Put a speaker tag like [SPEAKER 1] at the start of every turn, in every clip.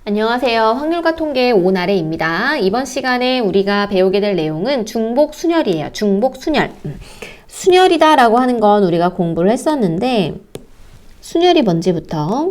[SPEAKER 1] 안녕하세요. 확률과 통계 오나래입니다. 이번 시간에 우리가 배우게 될 내용은 중복순열이에요. 중복순열. 순열이다 라고 하는 건 우리가 공부를 했었는데 순열이 뭔지부터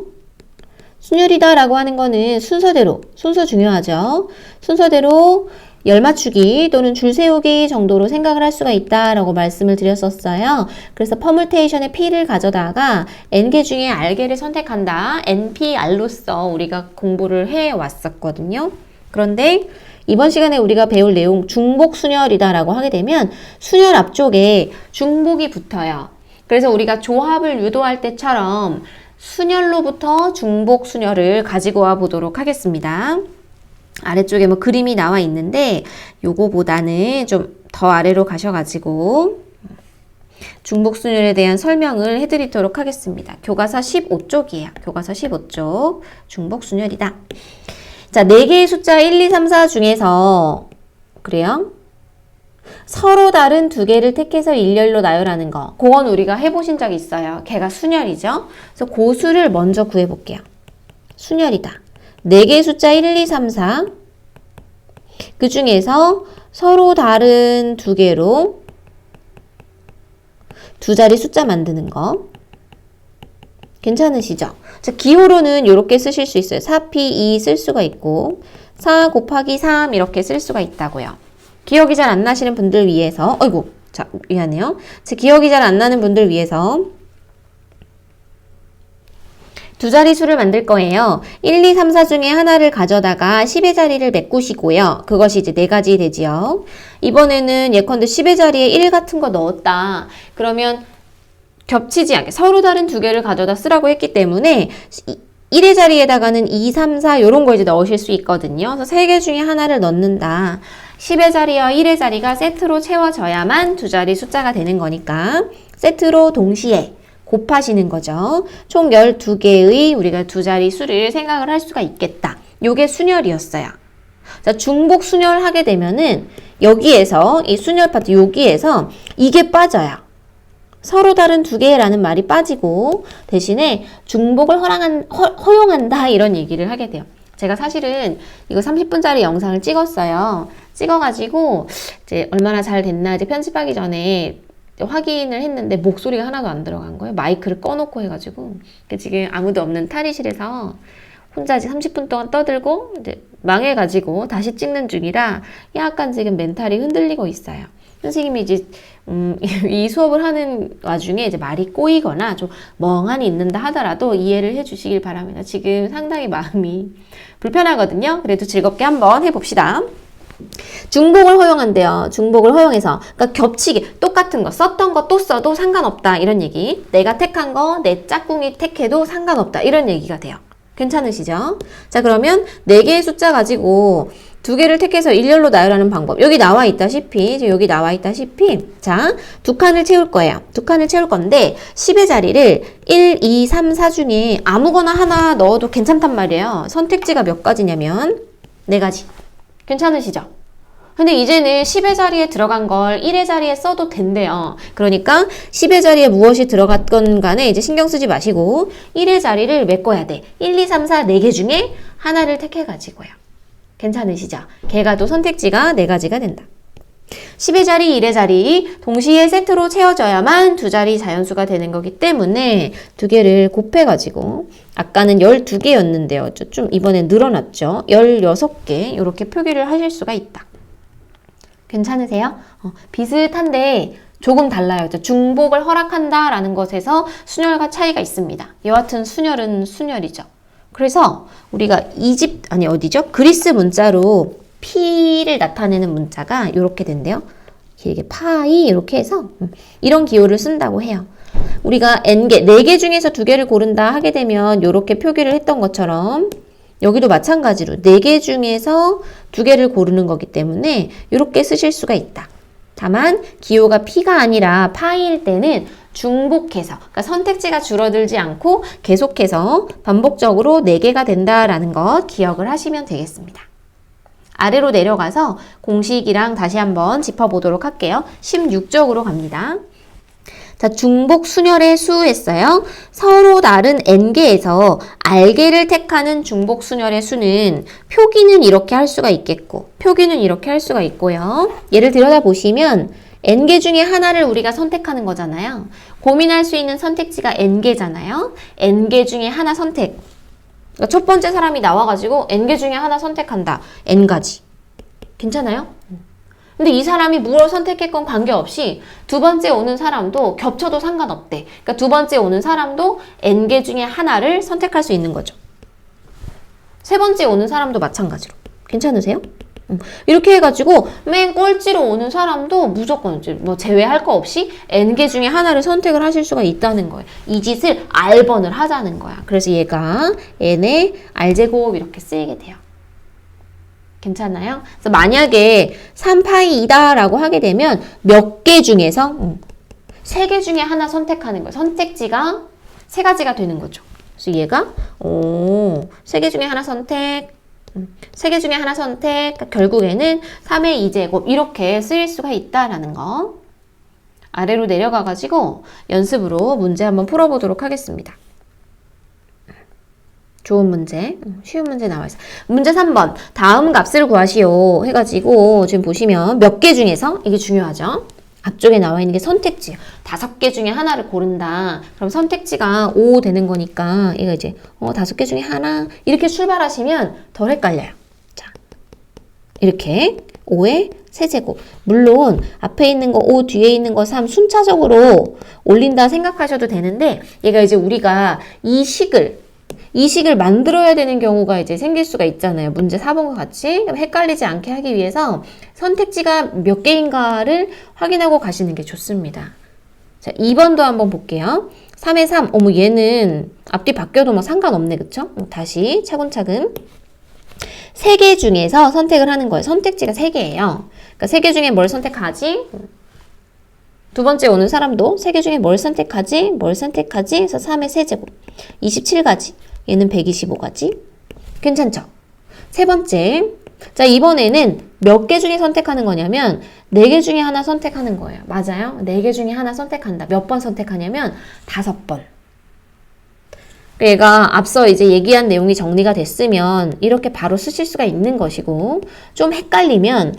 [SPEAKER 1] 순열이다 라고 하는 거는 순서대로, 순서 중요하죠. 순서대로 열 맞추기 또는 줄 세우기 정도로 생각을 할 수가 있다라고 말씀을 드렸었어요. 그래서 퍼뮤테이션의 P를 가져다가 N개 중에 R개를 선택한다. NPR로서 우리가 공부를 해왔었거든요. 그런데 이번 시간에 우리가 배울 내용 중복순열이다 라고 하게 되면 순열 앞쪽에 중복이 붙어요. 그래서 우리가 조합을 유도할 때처럼 순열로부터 중복순열을 가지고 와 보도록 하겠습니다. 아래쪽에 뭐 그림이 나와 있는데 요거보다는 좀 더 아래로 가셔가지고 중복순열에 대한 설명을 해드리도록 하겠습니다. 교과서 15쪽이에요. 교과서 15쪽 중복순열이다. 자, 4개의 숫자 1, 2, 3, 4 중에서 그래요? 서로 다른 2개를 택해서 일렬로 나열하는 거. 그건 우리가 해보신 적 있어요. 걔가 순열이죠. 그래서 그 수를 먼저 구해볼게요. 순열이다. 4개의 숫자 1, 2, 3, 4. 그 중에서 서로 다른 2개로 2자리 숫자 만드는 거. 괜찮으시죠? 자, 기호로는 이렇게 쓰실 수 있어요. 4P2 쓸 수가 있고 4 곱하기 3 이렇게 쓸 수가 있다고요. 기억이 잘 안 나시는 분들 위해서 자, 미안해요. 자, 기억이 잘 안 나는 분들 위해서 2자리 수를 만들 거예요. 1, 2, 3, 4 중에 하나를 가져다가 10의 자리를 메꾸시고요. 그것이 이제 4가지 되지요. 이번에는 예컨대 10의 자리에 1 같은 거 넣었다. 그러면 겹치지 않게 서로 다른 2개를 가져다 쓰라고 했기 때문에 1의 자리에다가는 2, 3, 4 이런 거 이제 넣으실 수 있거든요. 그래서 3개 중에 하나를 넣는다. 10의 자리와 1의 자리가 세트로 채워져야만 2자리 숫자가 되는 거니까 세트로 동시에 곱하시는 거죠. 총 12개의 우리가 2자리 수를 생각을 할 수가 있겠다. 요게 순열이었어요. 자, 중복 순열 하게 되면은 여기에서 이 순열 파트 여기에서 이게 빠져요. 서로 다른 2개라는 말이 빠지고 대신에 중복을 허용한다 이런 얘기를 하게 돼요. 제가 사실은 이거 30분짜리 영상을 찍었어요. 찍어가지고 이제 얼마나 잘 됐나 이제 편집하기 전에 확인을 했는데 목소리가 하나도 안 들어간 거예요. 마이크를 꺼놓고 해가지고 지금 아무도 없는 탈의실에서 혼자 이제 30분 동안 떠들고 이제 망해가지고 다시 찍는 중이라 약간 지금 멘탈이 흔들리고 있어요. 선생님이 이제 이 수업을 하는 와중에 이제 말이 꼬이거나 좀 멍하니 있는다 하더라도 이해를 해주시길 바랍니다. 지금 상당히 마음이 불편하거든요. 그래도 즐겁게 한번 해봅시다. 중복을 허용한대요. 중복을 허용해서 그러니까 겹치기 똑같은 거 썼던 거 또 써도 상관없다 이런 얘기. 내가 택한 거 내 짝꿍이 택해도 상관없다 이런 얘기가 돼요. 괜찮으시죠? 자, 그러면 4개의 숫자 가지고 2개를 택해서 일렬로 나열하는 방법. 여기 나와 있다시피 자, 2칸을 채울 거예요. 2칸을 채울 건데 10의 자리를 1, 2, 3, 4 중에 아무거나 하나 넣어도 괜찮단 말이에요. 선택지가 몇 가지냐면 4가지. 괜찮으시죠? 근데 이제는 10의 자리에 들어간 걸 1의 자리에 써도 된대요. 그러니까 10의 자리에 무엇이 들어갔건 간에 이제 신경 쓰지 마시고 1의 자리를 메꿔야 돼. 1, 2, 3, 4 4개 중에 하나를 택해가지고요. 괜찮으시죠? 걔가 또 선택지가 4가지가 된다. 10의 자리, 1의 자리 동시에 세트로 채워져야만 2자리 자연수가 되는 거기 때문에 2개를 곱해가지고 아까는 12개였는데요. 좀 이번엔 늘어났죠. 16개 이렇게 표기를 하실 수가 있다. 괜찮으세요? 비슷한데 조금 달라요. 중복을 허락한다라는 것에서 순열과 차이가 있습니다. 여하튼 순열은 순열이죠. 그래서 우리가 그리스 문자로 P를 나타내는 문자가 이렇게 된대요. 길게 파이 이렇게 해서 이런 기호를 쓴다고 해요. 우리가 N개, 4개 중에서 2개를 고른다 하게 되면 이렇게 표기를 했던 것처럼 여기도 마찬가지로 4개 중에서 2개를 고르는 거기 때문에 이렇게 쓰실 수가 있다. 다만 기호가 P가 아니라 파이일 때는 중복해서 그러니까 선택지가 줄어들지 않고 계속해서 반복적으로 4개가 된다라는 것 기억을 하시면 되겠습니다. 아래로 내려가서 공식이랑 다시 한번 짚어보도록 할게요. 16쪽으로 갑니다. 자, 중복 순열의 수 했어요. 서로 다른 n개에서 r개를 택하는 중복 순열의 수는 표기는 이렇게 할 수가 있겠고 표기는 이렇게 할 수가 있고요. 예를 들여다보시면 n개 중에 하나를 우리가 선택하는 거잖아요. 고민할 수 있는 선택지가 n개잖아요. n개 중에 하나 선택. 그러니까 첫 번째 사람이 나와가지고 n개 중에 하나 선택한다. n가지. 괜찮아요? 근데 이 사람이 무엇을 선택했건 관계없이 두 번째 오는 사람도 겹쳐도 상관없대. 그러니까 두 번째 오는 사람도 n개 중에 하나를 선택할 수 있는 거죠. 세 번째 오는 사람도 마찬가지로. 괜찮으세요? 이렇게 해가지고 맨 꼴찌로 오는 사람도 무조건 뭐 제외할 거 없이 n개 중에 하나를 선택을 하실 수가 있다는 거예요. 이 짓을 r번을 하자는 거야. 그래서 얘가 n의 r제곱 이렇게 쓰이게 돼요. 괜찮아요? 그래서 만약에 3파이이다 라고 하게 되면 몇 개 중에서 3개 중에 하나 선택하는 거예요. 선택지가 3가지가 되는 거죠. 그래서 얘가 3개 중에 하나 선택 3개 중에 하나 선택 그러니까 결국에는 3의 2제곱 이렇게 쓰일 수가 있다라는 거. 아래로 내려가가지고 연습으로 문제 한번 풀어보도록 하겠습니다. 좋은 문제, 쉬운 문제 나와 있어요. 문제 3번. 다음 값을 구하시오. 해가지고 지금 보시면 몇 개 중에서 이게 중요하죠. 앞쪽에 나와 있는 게 선택지. 5개 중에 하나를 고른다. 그럼 선택지가 5 되는 거니까 이거 이제 5개 중에 하나 이렇게 출발하시면 덜 헷갈려요. 자, 이렇게 5의 세제곱. 물론 앞에 있는 거 5, 뒤에 있는 거 3 순차적으로 올린다 생각하셔도 되는데 얘가 이제 우리가 이 식을 만들어야 되는 경우가 이제 생길 수가 있잖아요. 문제 4번과 같이 헷갈리지 않게 하기 위해서 선택지가 몇 개인가를 확인하고 가시는 게 좋습니다. 자, 2번도 한번 볼게요. 3의 3. 어머, 얘는 앞뒤 바뀌어도 뭐 상관없네. 그쵸? 다시 차근차근. 3개 중에서 선택을 하는 거예요. 선택지가 3개예요. 그러니까 3개 중에 뭘 선택하지? 두 번째 오는 사람도 3개 중에 뭘 선택하지? 뭘 선택하지? 그래서 3의 세제곱. 27가지. 얘는 125가지. 괜찮죠? 세 번째. 자, 이번에는 몇 개 중에 선택하는 거냐면 4개 중에 하나 선택하는 거예요. 맞아요? 4개 중에 하나 선택한다. 몇 번 선택하냐면 5번. 얘가 앞서 이제 얘기한 내용이 정리가 됐으면 이렇게 바로 쓰실 수가 있는 것이고 좀 헷갈리면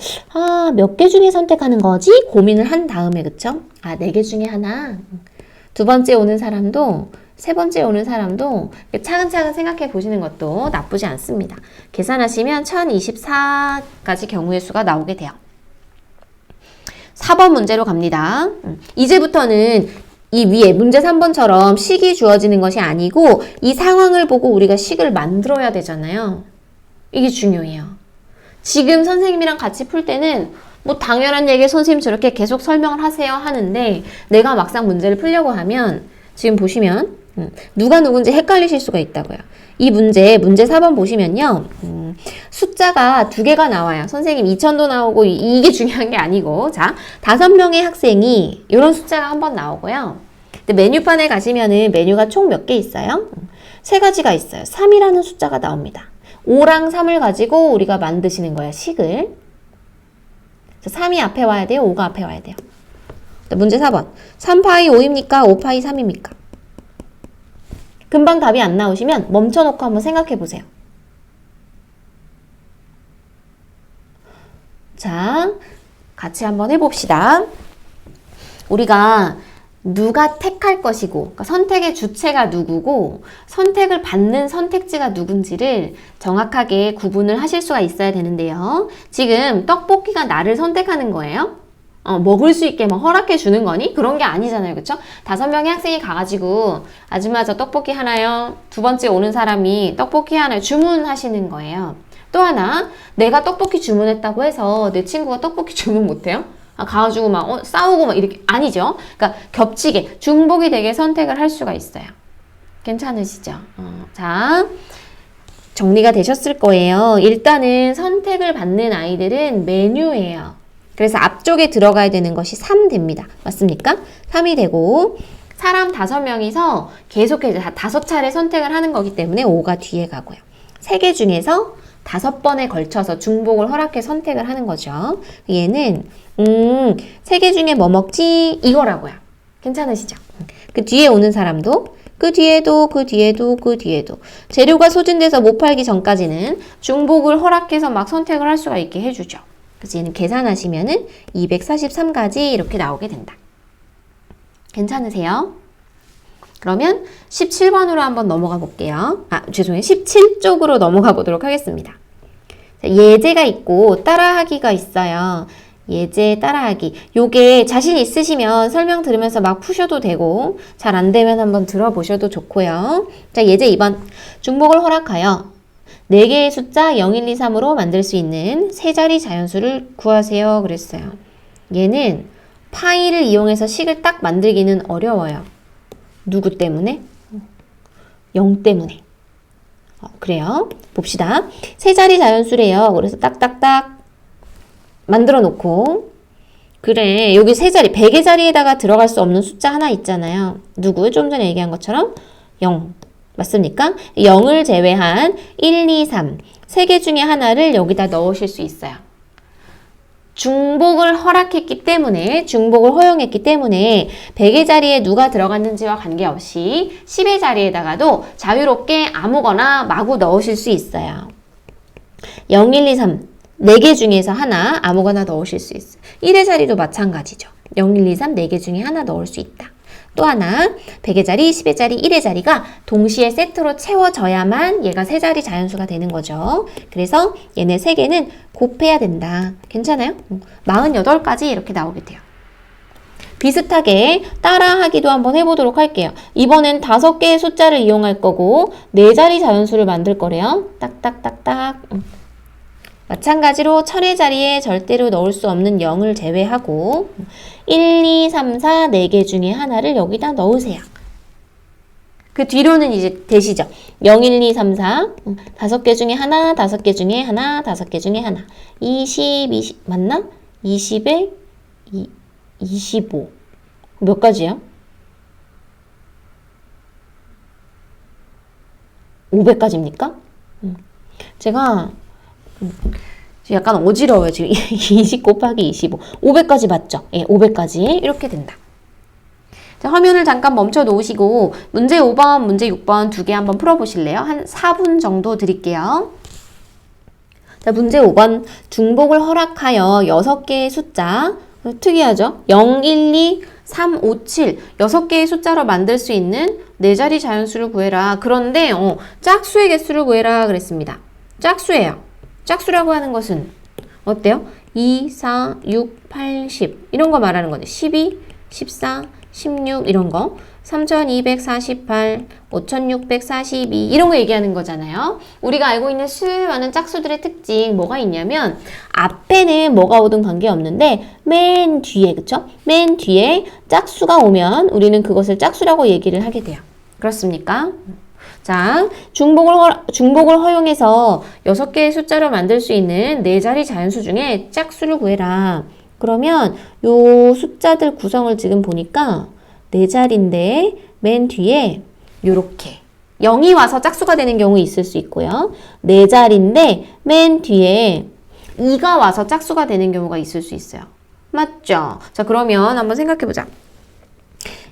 [SPEAKER 1] 몇 개 중에 선택하는 거지? 고민을 한 다음에 그쵸? 4개 중에 하나. 두 번째 오는 사람도 세 번째 오는 사람도 차근차근 생각해 보시는 것도 나쁘지 않습니다. 계산하시면 1024가지 경우의 수가 나오게 돼요. 4번 문제로 갑니다. 이제부터는 이 위에 문제 3번처럼 식이 주어지는 것이 아니고 이 상황을 보고 우리가 식을 만들어야 되잖아요. 이게 중요해요. 지금 선생님이랑 같이 풀 때는 뭐 당연한 얘기 선생님 저렇게 계속 설명을 하세요 하는데 내가 막상 문제를 풀려고 하면 지금 보시면 누가 누군지 헷갈리실 수가 있다고요. 이 문제 4번 보시면요. 숫자가 2개가 나와요. 선생님 2000도 나오고 이게 중요한 게 아니고 자 5명의 학생이 이런 숫자가 한번 나오고요. 근데 메뉴판에 가시면은 메뉴가 총 몇 개 있어요? 3가지가 있어요. 3이라는 숫자가 나옵니다. 5랑 3을 가지고 우리가 만드시는 거예요. 식을. 3이 앞에 와야 돼요? 5가 앞에 와야 돼요? 문제 4번. 3파이 5입니까? 5파이 3입니까? 금방 답이 안 나오시면 멈춰놓고 한번 생각해 보세요. 자, 같이 한번 해봅시다. 우리가 누가 택할 것이고, 그러니까 선택의 주체가 누구고, 선택을 받는 선택지가 누군지를 정확하게 구분을 하실 수가 있어야 되는데요. 지금 떡볶이가 나를 선택하는 거예요? 먹을 수 있게 막 허락해 주는 거니? 그런 게 아니잖아요. 그쵸? 5명의 학생이 가가지고 아줌마 저 떡볶이 하나요? 두 번째 오는 사람이 떡볶이 하나요? 주문하시는 거예요. 또 하나 내가 떡볶이 주문했다고 해서 내 친구가 떡볶이 주문 못해요? 가가지고 막 싸우고 막 이렇게 아니죠. 그러니까 겹치게 중복이 되게 선택을 할 수가 있어요. 괜찮으시죠? 자 정리가 되셨을 거예요. 일단은 선택을 받는 아이들은 메뉴예요. 그래서 앞쪽에 들어가야 되는 것이 3 됩니다. 맞습니까? 3이 되고 사람 5명이서 계속해서 5차례 선택을 하는 거기 때문에 5가 뒤에 가고요. 3개 중에서 5번에 걸쳐서 중복을 허락해 선택을 하는 거죠. 얘는 3개 중에 뭐 먹지? 이거라고요. 괜찮으시죠? 그 뒤에 오는 사람도 그 뒤에도 그 뒤에도 그 뒤에도 재료가 소진돼서 못 팔기 전까지는 중복을 허락해서 막 선택을 할 수가 있게 해주죠. 그래서 얘는 계산하시면은 243가지 이렇게 나오게 된다. 괜찮으세요? 그러면 17번으로 한번 넘어가 볼게요. 죄송해요. 17쪽으로 넘어가 보도록 하겠습니다. 자, 예제가 있고 따라하기가 있어요. 예제 따라하기. 요게 자신 있으시면 설명 들으면서 막 푸셔도 되고 잘 안 되면 한번 들어보셔도 좋고요. 자, 예제 2번. 중복을 허락하여 4개의 숫자 0, 1, 2, 3으로 만들 수 있는 세 자리 자연수를 구하세요. 그랬어요. 얘는 파이를 이용해서 식을 딱 만들기는 어려워요. 누구 때문에? 0 때문에. 그래요. 봅시다. 세 자리 자연수래요. 그래서 딱딱딱 만들어 놓고 그래 여기 세 자리 100의 자리에다가 들어갈 수 없는 숫자 하나 있잖아요. 누구? 좀 전에 얘기한 것처럼 0 맞습니까? 0을 제외한 1, 2, 3 세 개 중에 하나를 여기다 넣으실 수 있어요. 중복을 허락했기 때문에 중복을 허용했기 때문에 100의 자리에 누가 들어갔는지와 관계없이 10의 자리에다가도 자유롭게 아무거나 마구 넣으실 수 있어요. 0, 1, 2, 3 4개 중에서 하나 아무거나 넣으실 수 있어요. 1의 자리도 마찬가지죠. 0, 1, 2, 3 4개 중에 하나 넣을 수 있다. 또 하나 100의 자리, 10의 자리, 1의 자리가 동시에 세트로 채워져야만 얘가 세 자리 자연수가 되는 거죠. 그래서 얘네 3개는 곱해야 된다. 괜찮아요? 48가지 이렇게 나오게 돼요. 비슷하게 따라하기도 한번 해보도록 할게요. 이번엔 5개의 숫자를 이용할 거고 4자리 자연수를 만들 거래요. 딱딱딱딱. 마찬가지로 1000의 자리에 절대로 넣을 수 없는 0을 제외하고 1, 2, 3, 4, 4개 중에 하나를 여기다 넣으세요. 그 뒤로는 이제 되시죠? 0, 1, 2, 3, 4 5개 중에 하나, 5개 중에 하나, 5개 중에 하나 20 맞나? 20에 25 몇 가지요? 500가지입니까? 제가 약간 어지러워요. 지금 20 곱하기 25. 500까지 맞죠? 예, 500까지 이렇게 된다. 자, 화면을 잠깐 멈춰 놓으시고 문제 5번, 문제 6번 두 개 한번 풀어보실래요? 한 4분 정도 드릴게요. 자, 문제 5번. 중복을 허락하여 6개의 숫자. 특이하죠? 0, 1, 2, 3, 5, 7. 6개의 숫자로 만들 수 있는 4자리 자연수를 구해라. 그런데 짝수의 개수를 구해라 그랬습니다. 짝수예요. 짝수라고 하는 것은 어때요? 2, 4, 6, 8, 10 이런 거 말하는 건데 12, 14, 16 이런 거 3248, 5642 이런 거 얘기하는 거잖아요. 우리가 알고 있는 수많은 짝수들의 특징 뭐가 있냐면 앞에는 뭐가 오든 관계없는데 맨 뒤에 그쵸? 맨 뒤에 짝수가 오면 우리는 그것을 짝수라고 얘기를 하게 돼요. 그렇습니까? 자, 중복을 허용해서 6개의 숫자로 만들 수 있는 4자리 자연수 중에 짝수를 구해라. 그러면 요 숫자들 구성을 지금 보니까 4자리인데 맨 뒤에 요렇게 0이 와서 짝수가 되는 경우 있을 수 있고요. 4자리인데 맨 뒤에 2가 와서 짝수가 되는 경우가 있을 수 있어요. 맞죠? 자, 그러면 한번 생각해보자.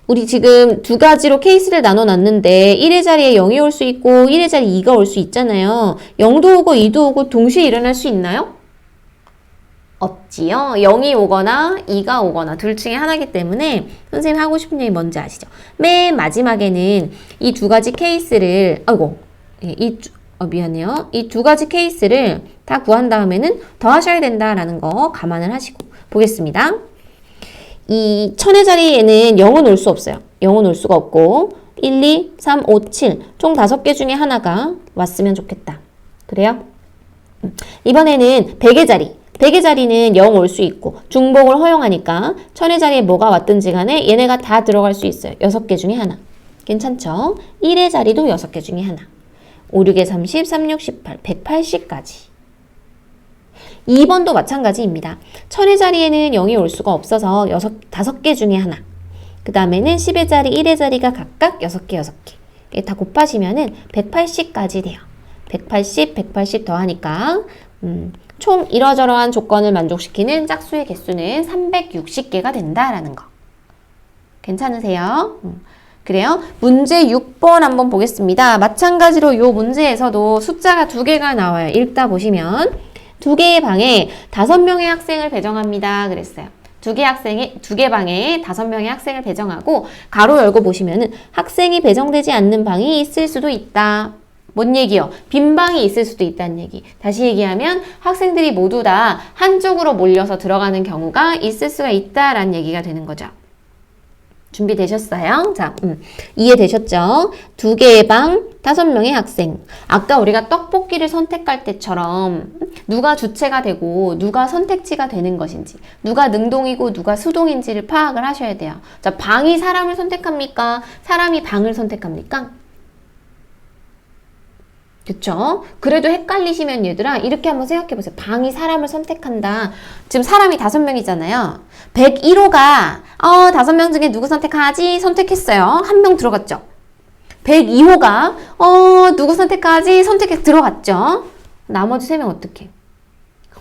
[SPEAKER 1] 우리 지금 두 가지로 케이스를 나눠놨는데 1의 자리에 0이 올 수 있고 1의 자리에 2가 올 수 있잖아요. 0도 오고 2도 오고 동시에 일어날 수 있나요? 없지요. 0이 오거나 2가 오거나 둘 중에 하나이기 때문에 선생님 하고 싶은 얘기 뭔지 아시죠? 맨 마지막에는 이 두 가지 케이스를 미안해요. 이 두 가지 케이스를 다 구한 다음에는 더 하셔야 된다라는 거 감안을 하시고 보겠습니다. 이 1000의 자리에는 0은 올 수 없어요. 0은 올 수가 없고 1, 2, 3, 5, 7 총 5개 중에 하나가 왔으면 좋겠다. 그래요? 이번에는 100의 자리. 100의 자리는 0 올 수 있고 중복을 허용하니까 1000의 자리에 뭐가 왔든지 간에 얘네가 다 들어갈 수 있어요. 6개 중에 하나. 괜찮죠? 1의 자리도 6개 중에 하나. 5, 6에 30, 3, 6, 18, 180까지. 2번도 마찬가지입니다. 1000의 자리에는 0이 올 수가 없어서 5개 중에 하나. 그 다음에는 10의 자리, 1의 자리가 각각 6개, 6개. 다 곱하시면은 180까지 돼요. 180, 180 더하니까 총 이러저러한 조건을 만족시키는 짝수의 개수는 360개가 된다라는 거. 괜찮으세요? 그래요? 문제 6번 한번 보겠습니다. 마찬가지로 이 문제에서도 숫자가 2개가 나와요. 읽다 보시면 2개의 방에 5명의 학생을 배정합니다. 그랬어요. 2개 방에 5명의 학생을 배정하고 가로 열고 보시면은 학생이 배정되지 않는 방이 있을 수도 있다. 뭔 얘기요? 빈 방이 있을 수도 있다는 얘기. 다시 얘기하면 학생들이 모두 다 한쪽으로 몰려서 들어가는 경우가 있을 수가 있다라는 얘기가 되는 거죠. 준비되셨어요? 자, 이해되셨죠? 2개의 방, 5명의 학생. 아까 우리가 떡볶이를 선택할 때처럼 누가 주체가 되고 누가 선택지가 되는 것인지, 누가 능동이고 누가 수동인지를 파악을 하셔야 돼요. 자, 방이 사람을 선택합니까? 사람이 방을 선택합니까? 그쵸? 그래도 헷갈리시면 얘들아 이렇게 한번 생각해보세요. 방이 사람을 선택한다. 지금 사람이 5명이잖아요. 101호가 5명 중에 누구 선택하지? 선택했어요. 1명 들어갔죠. 102호가 누구 선택하지? 선택해서 들어갔죠. 나머지 3명 어떻게?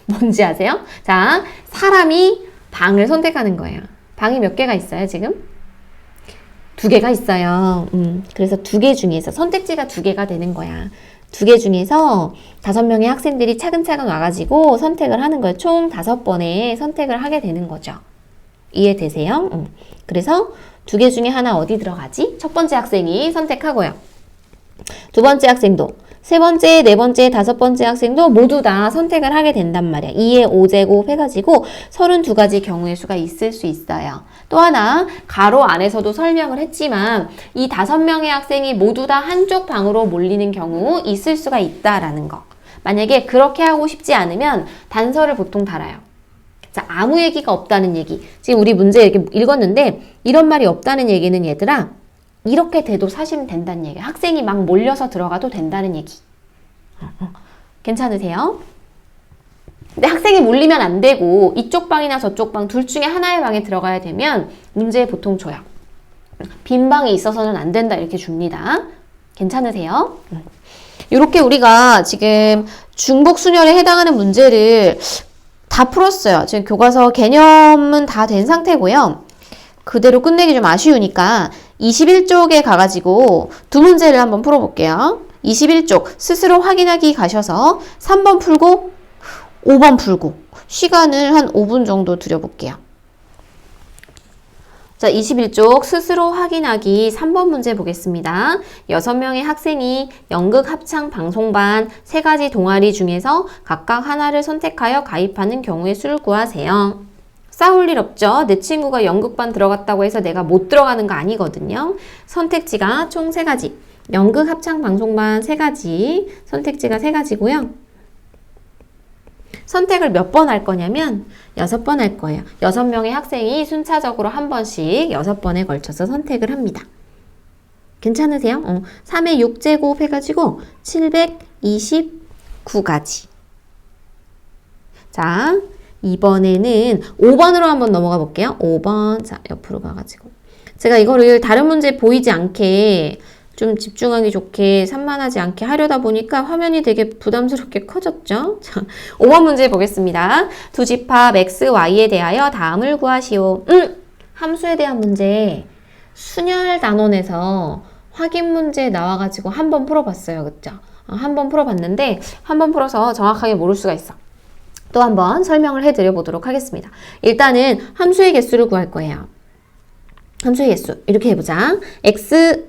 [SPEAKER 1] 뭔지 아세요? 자, 사람이 방을 선택하는 거예요. 방이 몇 개가 있어요 지금? 2개가 있어요. 그래서 2개 중에서 선택지가 2개가 되는 거야. 2개 중에서 5명의 학생들이 차근차근 와가지고 선택을 하는 거예요. 총 5번의 선택을 하게 되는 거죠. 이해되세요? 그래서 2개 중에 하나 어디 들어가지? 첫 번째 학생이 선택하고요. 두 번째 학생도, 세 번째, 네 번째, 5번째 학생도 모두 다 선택을 하게 된단 말이야. 2의 5제곱 해가지고 32가지 경우의 수가 있을 수 있어요. 또 하나, 가로 안에서도 설명을 했지만 이 5명의 학생이 모두 다 한쪽 방으로 몰리는 경우 있을 수가 있다라는 거. 만약에 그렇게 하고 싶지 않으면 단서를 보통 달아요. 자, 아무 얘기가 없다는 얘기. 지금 우리 문제 이렇게 읽었는데 이런 말이 없다는 얘기는 얘들아 이렇게 돼도 사실은 된다는 얘기예요. 학생이 막 몰려서 들어가도 된다는 얘기. 괜찮으세요? 근데 학생이 몰리면 안 되고 이쪽 방이나 저쪽 방 둘 중에 하나의 방에 들어가야 되면 문제에 보통 줘요. 빈 방이 있어서는 안 된다 이렇게 줍니다. 괜찮으세요? 이렇게 우리가 지금 중복순열에 해당하는 문제를 다 풀었어요. 지금 교과서 개념은 다 된 상태고요. 그대로 끝내기 좀 아쉬우니까 21쪽에 가가지고 2문제를 한번 풀어볼게요. 21쪽 스스로 확인하기 가셔서 3번 풀고 5번 풀고 시간을 한 5분 정도 들여볼게요. 자, 21쪽 스스로 확인하기 3번 문제 보겠습니다. 6명의 학생이 연극 합창 방송반 3가지 동아리 중에서 각각 하나를 선택하여 가입하는 경우의 수를 구하세요. 싸울 일 없죠. 내 친구가 연극반 들어갔다고 해서 내가 못 들어가는 거 아니거든요. 선택지가 총 3가지. 연극 합창 방송반 3가지. 선택지가 3가지고요. 선택을 몇 번 할 거냐면 6번 할 거예요. 6명의 학생이 순차적으로 한 번씩 6번에 걸쳐서 선택을 합니다. 괜찮으세요? 3의 6제곱 해가지고 729가지. 자, 이번에는 5번으로 한번 넘어가 볼게요. 5번. 자, 옆으로 가가지고. 제가 이거를 다른 문제 보이지 않게 좀 집중하기 좋게 산만하지 않게 하려다 보니까 화면이 되게 부담스럽게 커졌죠? 자, 5번 문제 보겠습니다. 두 집합 x, y에 대하여 다음을 구하시오. 함수에 대한 문제 순열 단원에서 확인 문제 나와가지고 한번 풀어봤어요. 그쵸? 한번 풀어봤는데 한번 풀어서 정확하게 모를 수가 있어. 또 한번 설명을 해드려 보도록 하겠습니다. 일단은 함수의 개수를 구할 거예요. 함수의 개수 이렇게 해보자. x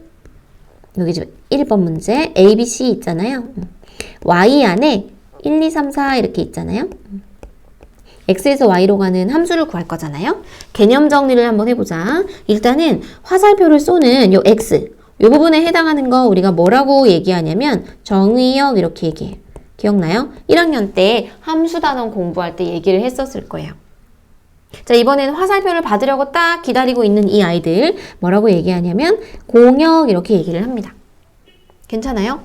[SPEAKER 1] 여기 지금 1번 문제 a, b, c 있잖아요. y 안에 1, 2, 3, 4 이렇게 있잖아요. x에서 y로 가는 함수를 구할 거잖아요. 개념 정리를 한번 해보자. 일단은 화살표를 쏘는 요 x 요 부분에 해당하는 거 우리가 뭐라고 얘기하냐면 정의역 이렇게 얘기해요. 기억나요? 1학년 때 함수 단원 공부할 때 얘기를 했었을 거예요. 자, 이번에는 화살표를 받으려고 딱 기다리고 있는 이 아이들 뭐라고 얘기하냐면 공역 이렇게 얘기를 합니다. 괜찮아요?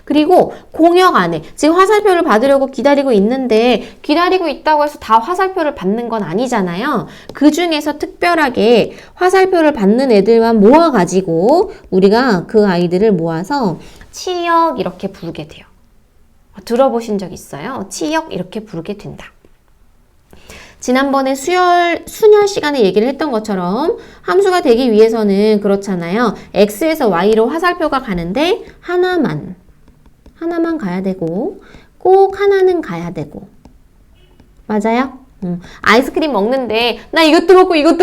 [SPEAKER 1] 그리고 공역 안에 지금 화살표를 받으려고 기다리고 있는데 기다리고 있다고 해서 다 화살표를 받는 건 아니잖아요. 그 중에서 특별하게 화살표를 받는 애들만 모아가지고 우리가 그 아이들을 모아서 치역 이렇게 부르게 돼요. 들어보신 적 있어요? 치역 이렇게 부르게 된다. 지난번에 순열 시간에 얘기를 했던 것처럼 함수가 되기 위해서는 그렇잖아요. x에서 y로 화살표가 가는데 하나만 가야 되고 꼭 하나는 가야 되고 맞아요? 아이스크림 먹는데 나 이것도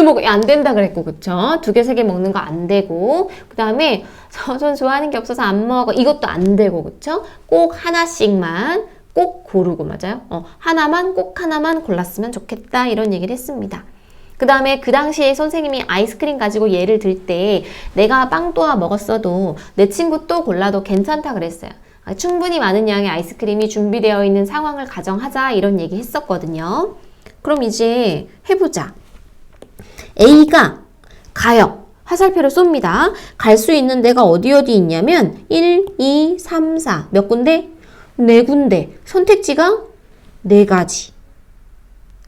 [SPEAKER 1] 먹고 안 된다 그랬고 그쵸? 2개, 3개 먹는 거 안 되고 그 다음에 전 좋아하는 게 없어서 안 먹어 이것도 안 되고 그쵸? 꼭 하나씩만 꼭 고르고 맞아요? 꼭 하나만 골랐으면 좋겠다 이런 얘기를 했습니다. 그 다음에 그 당시에 선생님이 아이스크림 가지고 예를 들 때 내가 빵 또아 먹었어도 내 친구 또 골라도 괜찮다 그랬어요. 충분히 많은 양의 아이스크림이 준비되어 있는 상황을 가정하자 이런 얘기 했었거든요. 그럼 이제 해보자. A가 가요. 화살표를 쏩니다. 갈 수 있는 데가 어디 있냐면 1, 2, 3, 4 몇 군데? 4군데. 선택지가 4가지.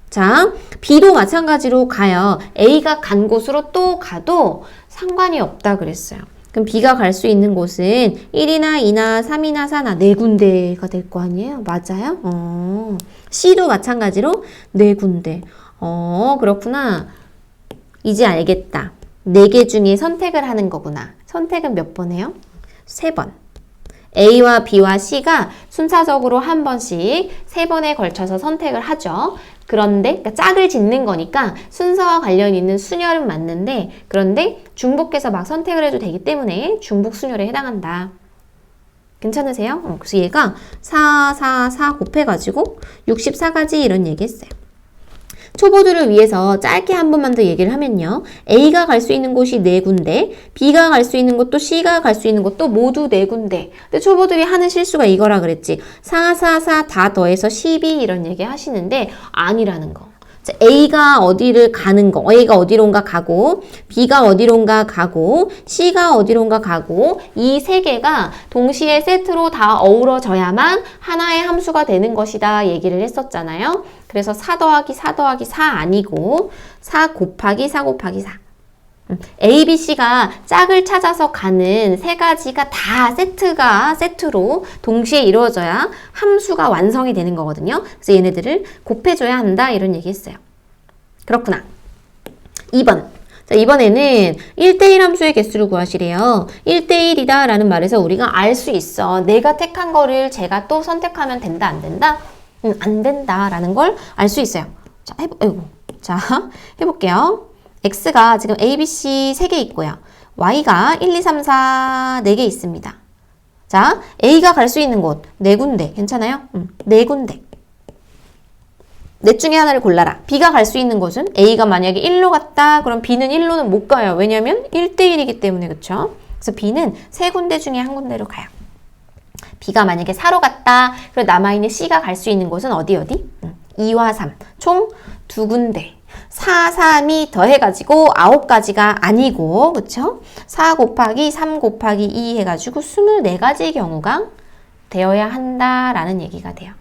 [SPEAKER 1] 자, B도 마찬가지로 가요. A가 간 곳으로 또 가도 상관이 없다 그랬어요. 그럼 B가 갈 수 있는 곳은 1이나 2나 3이나 4나 4군데가 될 거 아니에요? 맞아요? C도 마찬가지로 4군데. 그렇구나. 이제 알겠다. 4개 중에 선택을 하는 거구나. 선택은 몇 번 해요? 3번. A와 B와 C가 순차적으로 한 번씩 3번에 걸쳐서 선택을 하죠. 그런데 그러니까 짝을 짓는 거니까 순서와 관련 있는 순열은 맞는데 그런데 중복해서 막 선택을 해도 되기 때문에 중복 순열에 해당한다. 괜찮으세요? 그래서 얘가 4 곱해가지고 64가지 이런 얘기 했어요. 초보들을 위해서 짧게 한 번만 더 얘기를 하면요. A가 갈 수 있는 곳이 4군데, B가 갈 수 있는 곳도 C가 갈 수 있는 곳도 모두 4군데. 근데 초보들이 하는 실수가 이거라 그랬지. 4 다 더해서 12 이런 얘기 하시는데 아니라는 거. A가 어디를 가는 거, A가 어디론가 가고, B가 어디론가 가고, C가 어디론가 가고, 이 3개가 동시에 세트로 다 어우러져야만 하나의 함수가 되는 것이다 얘기를 했었잖아요. 그래서 4 더하기 4 더하기 4 아니고 4 곱하기 4 곱하기 4. A, B, C가 짝을 찾아서 가는 3가지가 다 세트로 동시에 이루어져야 함수가 완성이 되는 거거든요. 그래서 얘네들을 곱해줘야 한다 이런 얘기 했어요. 그렇구나. 2번. 자, 이번에는 1대1 함수의 개수를 구하시래요. 1대1이다 라는 말에서 우리가 알 수 있어. 내가 택한 거를 제가 또 선택하면 된다 안 된다? 안 된다 라는 걸 알 수 있어요. 자, 해볼게요. X가 지금 A, B, C 3개 있고요. Y가 1, 2, 3, 4 4개 있습니다. 자, A가 갈 수 있는 곳 4군데. 괜찮아요? 4군데. 넷 중에 하나를 골라라. B가 갈 수 있는 곳은 A가 만약에 1로 갔다. 그럼 B는 1로는 못 가요. 왜냐면 1대1이기 때문에 그렇죠? 그래서 B는 3군데 중에 한 군데로 가요. B가 만약에 4로 갔다. 그리고 남아있는 C가 갈 수 있는 곳은 어디? 2와 3. 총 2군데. 4, 3이 더해가지고 9가지가 아니고, 그쵸? 4 곱하기 3 곱하기 2 해가지고 24가지 경우가 되어야 한다라는 얘기가 돼요.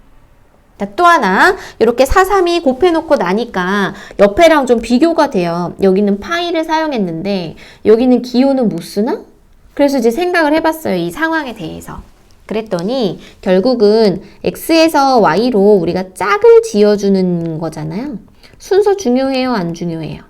[SPEAKER 1] 자, 또 하나, 이렇게 4, 3이 곱해놓고 나니까 옆에랑 좀 비교가 돼요. 여기는 파이를 사용했는데, 여기는 기호는 못 쓰나? 그래서 이제 생각을 해봤어요. 이 상황에 대해서. 그랬더니 결국은 X에서 Y로 우리가 짝을 지어주는 거잖아요. 순서 중요해요? 안 중요해요?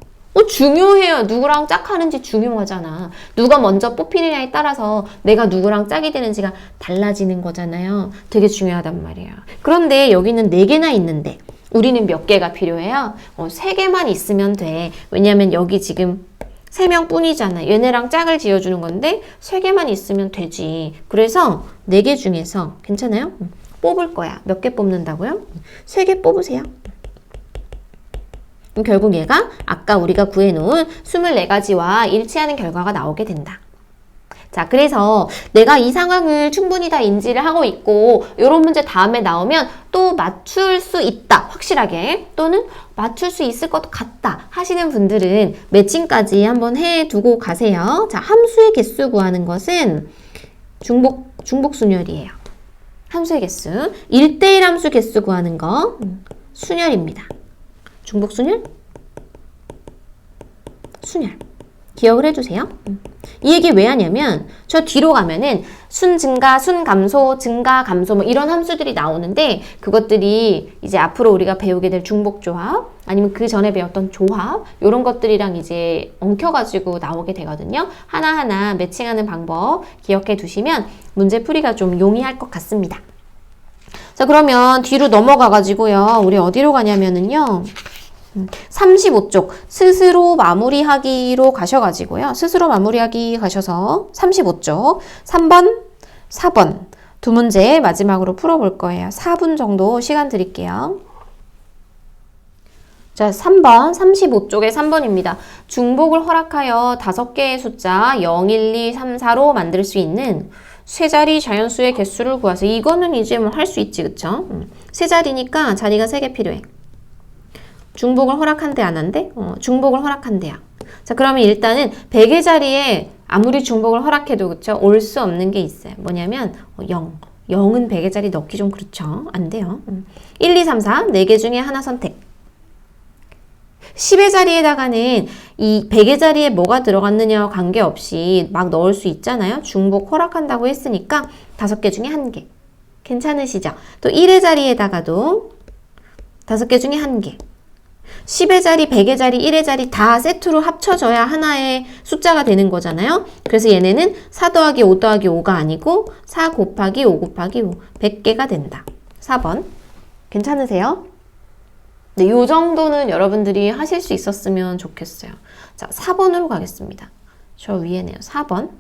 [SPEAKER 1] 중요해요. 누구랑 짝하는지 중요하잖아. 누가 먼저 뽑히느냐에 따라서 내가 누구랑 짝이 되는지가 달라지는 거잖아요. 되게 중요하단 말이에요. 그런데 여기는 4개나 있는데 우리는 몇 개가 필요해요? 3개만 있으면 돼. 왜냐면 여기 지금 3명 뿐이잖아. 얘네랑 짝을 지어주는 건데 3개만 있으면 되지. 그래서 4개 중에서 괜찮아요? 뽑을 거야. 몇 개 뽑는다고요? 3개 뽑으세요. 그럼 결국 얘가 아까 우리가 구해놓은 24가지와 일치하는 결과가 나오게 된다. 자, 그래서 내가 이 상황을 충분히 다 인지를 하고 있고 이런 문제 다음에 나오면 또 맞출 수 있다. 확실하게. 또는 맞출 수 있을 것 같다 하시는 분들은 매칭까지 한번 해두고 가세요. 자, 함수의 개수 구하는 것은 중복순열이에요. 함수의 개수. 1대1 함수 개수 구하는 거 순열입니다. 중복순열? 순열. 기억을 해주세요. 이 얘기 왜 하냐면 저 뒤로 가면은 순 증가, 순 감소, 증가, 감소 뭐 이런 함수들이 나오는데 그것들이 이제 앞으로 우리가 배우게 될 중복조합 아니면 그 전에 배웠던 조합 이런 것들이랑 이제 엉켜가지고 나오게 되거든요. 하나하나 매칭하는 방법 기억해 두시면 문제 풀이가 좀 용이할 것 같습니다. 자, 그러면 뒤로 넘어가가지고요. 우리 어디로 가냐면은요. 35쪽 스스로 마무리하기로 가셔가지고요. 스스로 마무리하기 가셔서 35쪽 3번, 4번 두 문제 마지막으로 풀어볼 거예요. 4분 정도 시간 드릴게요. 자, 3번 35쪽의 3번입니다. 중복을 허락하여 5개의 숫자 0, 1, 2, 3, 4로 만들 수 있는 세 자리 자연수의 개수를 구하세요. 이거는 이제 뭐 할 수 있지, 그쵸? 세 자리니까 자리가 3개 필요해. 중복을 허락한대 안 한대? 중복을 허락한대요. 자, 그러면 일단은 100의 자리에 아무리 중복을 허락해도 그쵸? 올 수 없는 게 있어요. 뭐냐면 0. 0은 100의 자리 넣기 좀 그렇죠. 안 돼요. 1, 2, 3, 4 4개 중에 하나 선택. 10의 자리에다가는 이 100의 자리에 뭐가 들어갔느냐와 관계없이 막 넣을 수 있잖아요. 중복 허락한다고 했으니까 5개 중에 1개. 괜찮으시죠? 또 1의 자리에다가도 5개 중에 1개. 10의 자리, 100의 자리, 1의 자리 다 세트로 합쳐져야 하나의 숫자가 되는 거잖아요. 그래서 얘네는 4 더하기 5 더하기 5가 아니고 4 곱하기 5 곱하기 5. 100개가 된다. 4번. 괜찮으세요? 네, 요 정도는 여러분들이 하실 수 있었으면 좋겠어요. 자, 4번으로 가겠습니다. 저 위에네요. 4번.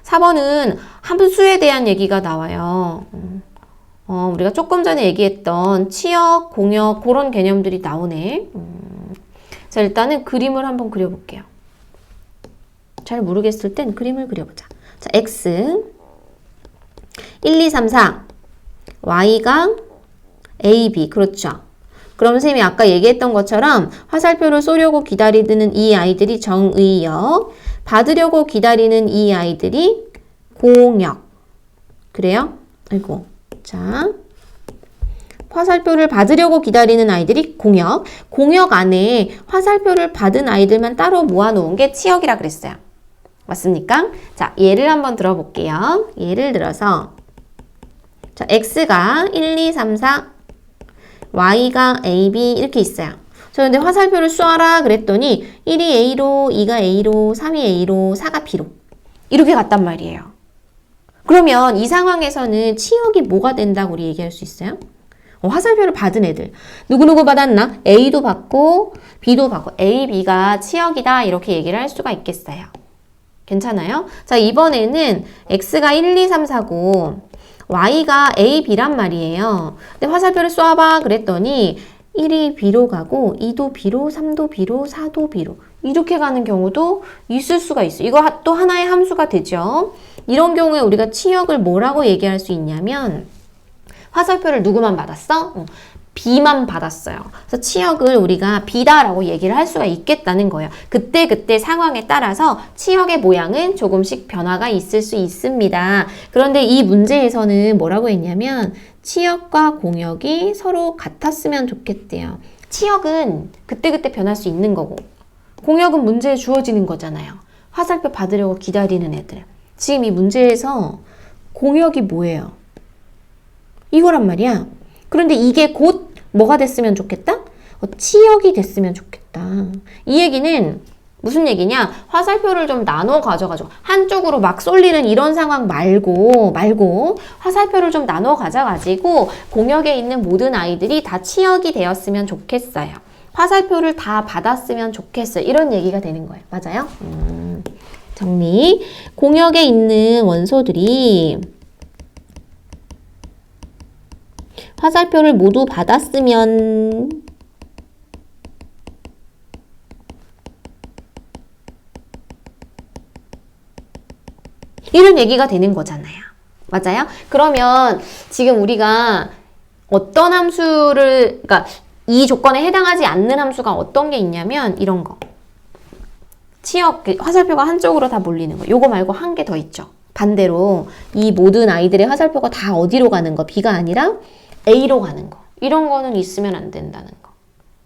[SPEAKER 1] 4번은 함수에 대한 얘기가 나와요. 우리가 조금 전에 얘기했던 치역, 공역 그런 개념들이 나오네. 자, 일단은 그림을 한번 그려볼게요. 잘 모르겠을 땐 그림을 그려보자. 자, x 1, 2, 3, 4 y가 a, b 그렇죠. 그럼 선생님이 아까 얘기했던 것처럼 화살표를 쏘려고 기다리는 이 아이들이 정의역, 받으려고 기다리는 이 아이들이 공역. 그래요? 아이고. 자, 화살표를 받으려고 기다리는 아이들이 공역. 공역 안에 화살표를 받은 아이들만 따로 모아놓은 게 치역이라 그랬어요. 맞습니까? 자, 예를 한번 들어볼게요. 예를 들어서 자, x가 1, 2, 3, 4 y가 a, b 이렇게 있어요. 저 근데 화살표를 쏘아라 그랬더니 1이 a로, 2가 a로, 3이 a로, 4가 b로 이렇게 갔단 말이에요. 그러면 이 상황에서는 치역이 뭐가 된다고 우리 얘기할 수 있어요? 화살표를 받은 애들. 누구누구 받았나? a도 받고 b도 받고 a, b가 치역이다 이렇게 얘기를 할 수가 있겠어요. 괜찮아요? 자, 이번에는 x가 1, 2, 3, 4고 y가 a, b란 말이에요. 근데 화살표를 쏘아봐 그랬더니 1이 b로 가고 2도 b로, 3도 b로, 4도 b로 이렇게 가는 경우도 있을 수가 있어요. 이거 또 하나의 함수가 되죠. 이런 경우에 우리가 치역을 뭐라고 얘기할 수 있냐면 화살표를 누구만 받았어? B만 받았어요. 그래서 치역을 우리가 B다라고 얘기를 할 수가 있겠다는 거예요. 그때 상황에 따라서 치역의 모양은 조금씩 변화가 있을 수 있습니다. 그런데 이 문제에서는 뭐라고 했냐면 치역과 공역이 서로 같았으면 좋겠대요. 치역은 그때 변할 수 있는 거고 공역은 문제에 주어지는 거잖아요. 화살표 받으려고 기다리는 애들. 지금 이 문제에서 공역이 뭐예요? 이거란 말이야. 그런데 이게 곧 뭐가 됐으면 좋겠다? 치역이 됐으면 좋겠다. 이 얘기는 무슨 얘기냐? 화살표를 좀 나눠 가져가지고 한쪽으로 막 쏠리는 이런 상황 말고 화살표를 좀 나눠 가져가지고 공역에 있는 모든 아이들이 다 치역이 되었으면 좋겠어요. 화살표를 다 받았으면 좋겠어요. 이런 얘기가 되는 거예요. 맞아요? 정리. 공역에 있는 원소들이 화살표를 모두 받았으면 이런 얘기가 되는 거잖아요. 맞아요? 그러면 지금 우리가 어떤 함수를, 그러니까 이 조건에 해당하지 않는 함수가 어떤 게 있냐면 이런 거. 치역, 화살표가 한쪽으로 다 몰리는 거. 요거 말고 한 개 더 있죠. 반대로 이 모든 아이들의 화살표가 다 어디로 가는 거? B가 아니라 A로 가는 거. 이런 거는 있으면 안 된다는 거.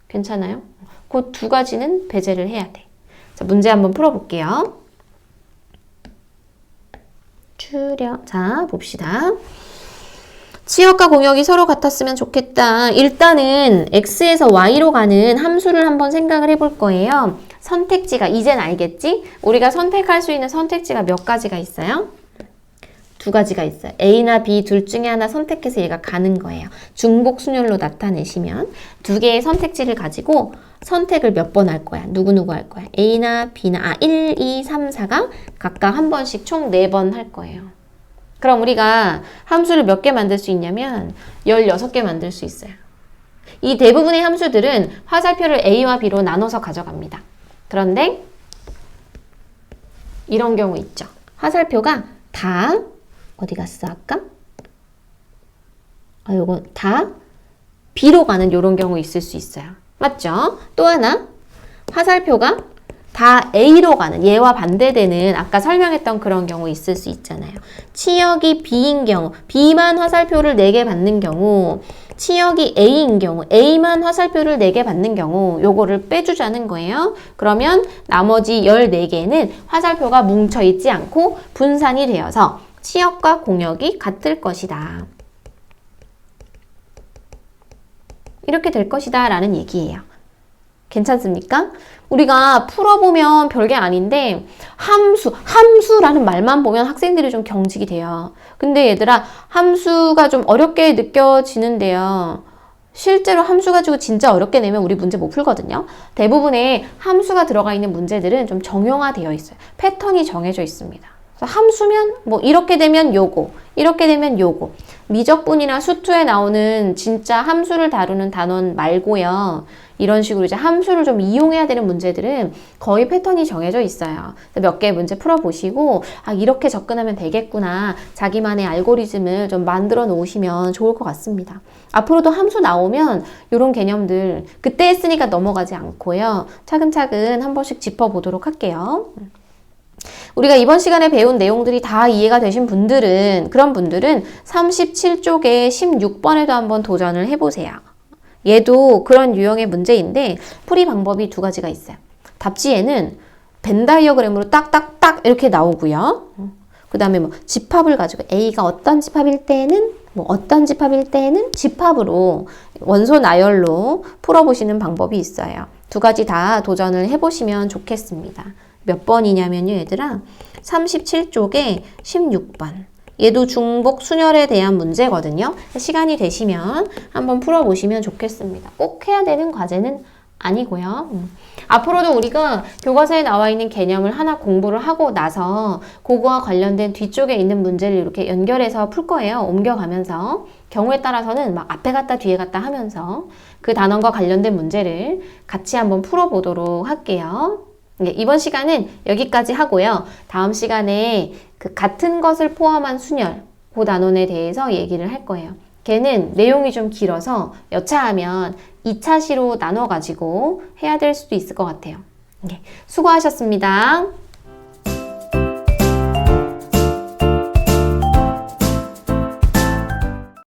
[SPEAKER 1] 괜찮아요? 그 두 가지는 배제를 해야 돼. 자, 문제 한번 풀어볼게요. 자, 봅시다. 치역과 공역이 서로 같았으면 좋겠다. 일단은 x에서 y로 가는 함수를 한번 생각을 해볼 거예요. 선택지가 이젠 알겠지? 우리가 선택할 수 있는 선택지가 몇 가지가 있어요? 두 가지가 있어요. A나 B 둘 중에 하나 선택해서 얘가 가는 거예요. 중복순열로 나타내시면 두 개의 선택지를 가지고 선택을 몇 번 할 거야? 누구누구 할 거야? A나 B나 1, 2, 3, 4가 각각 한 번씩 총 4번 할 거예요. 그럼 우리가 함수를 몇 개 만들 수 있냐면 16개 만들 수 있어요. 이 대부분의 함수들은 화살표를 A와 B로 나눠서 가져갑니다. 그런데 이런 경우 있죠. 화살표가 다 어디 갔어 아까? 요거 다 B로 가는 이런 경우 있을 수 있어요. 맞죠? 또 하나 화살표가 다 A로 가는 얘와 반대되는 아까 설명했던 그런 경우 있을 수 있잖아요. 치역이 B인 경우 B만 화살표를 4개 받는 경우 치역이 A인 경우 A만 화살표를 4개 받는 경우 요거를 빼주자는 거예요. 그러면 나머지 14개는 화살표가 뭉쳐있지 않고 분산이 되어서 치역과 공역이 같을 것이다. 이렇게 될 것이다 라는 얘기예요. 괜찮습니까? 우리가 풀어보면 별게 아닌데 함수라는 말만 보면 학생들이 좀 경직이 돼요. 근데 얘들아 함수가 좀 어렵게 느껴지는데요. 실제로 함수 가지고 진짜 어렵게 내면 우리 문제 못 풀거든요. 대부분의 함수가 들어가 있는 문제들은 좀 정형화되어 있어요. 패턴이 정해져 있습니다. 함수면 뭐 이렇게 되면 요거, 이렇게 되면 요거. 미적분이나 수투에 나오는 진짜 함수를 다루는 단원 말고요. 이런 식으로 이제 함수를 좀 이용해야 되는 문제들은 거의 패턴이 정해져 있어요. 몇 개의 문제 풀어보시고 이렇게 접근하면 되겠구나. 자기만의 알고리즘을 좀 만들어 놓으시면 좋을 것 같습니다. 앞으로도 함수 나오면 이런 개념들 그때 했으니까 넘어가지 않고요. 차근차근 한 번씩 짚어보도록 할게요. 우리가 이번 시간에 배운 내용들이 다 이해가 되신 분들은 그런 분들은 37쪽에 16번에도 한번 도전을 해보세요. 얘도 그런 유형의 문제인데 풀이 방법이 두 가지가 있어요. 답지에는 벤 다이어그램으로 딱딱딱 이렇게 나오고요. 그 다음에 뭐 집합을 가지고 A가 어떤 집합일 때는 뭐 어떤 집합일 때는 집합으로 원소 나열로 풀어보시는 방법이 있어요. 두 가지 다 도전을 해보시면 좋겠습니다. 몇 번이냐면요, 얘들아. 37쪽에 16번. 얘도 중복 순열에 대한 문제거든요. 시간이 되시면 한번 풀어보시면 좋겠습니다. 꼭 해야 되는 과제는 아니고요. 앞으로도 우리가 교과서에 나와 있는 개념을 하나 공부를 하고 나서 그거와 관련된 뒤쪽에 있는 문제를 이렇게 연결해서 풀 거예요. 옮겨가면서. 경우에 따라서는 막 앞에 갔다 뒤에 갔다 하면서 그 단원과 관련된 문제를 같이 한번 풀어보도록 할게요. 이번 시간은 여기까지 하고요. 다음 시간에 그 같은 것을 포함한 순열, 그 단원에 대해서 얘기를 할 거예요. 걔는 내용이 좀 길어서 여차하면 2차 시로 나눠가지고 해야 될 수도 있을 것 같아요. 수고하셨습니다.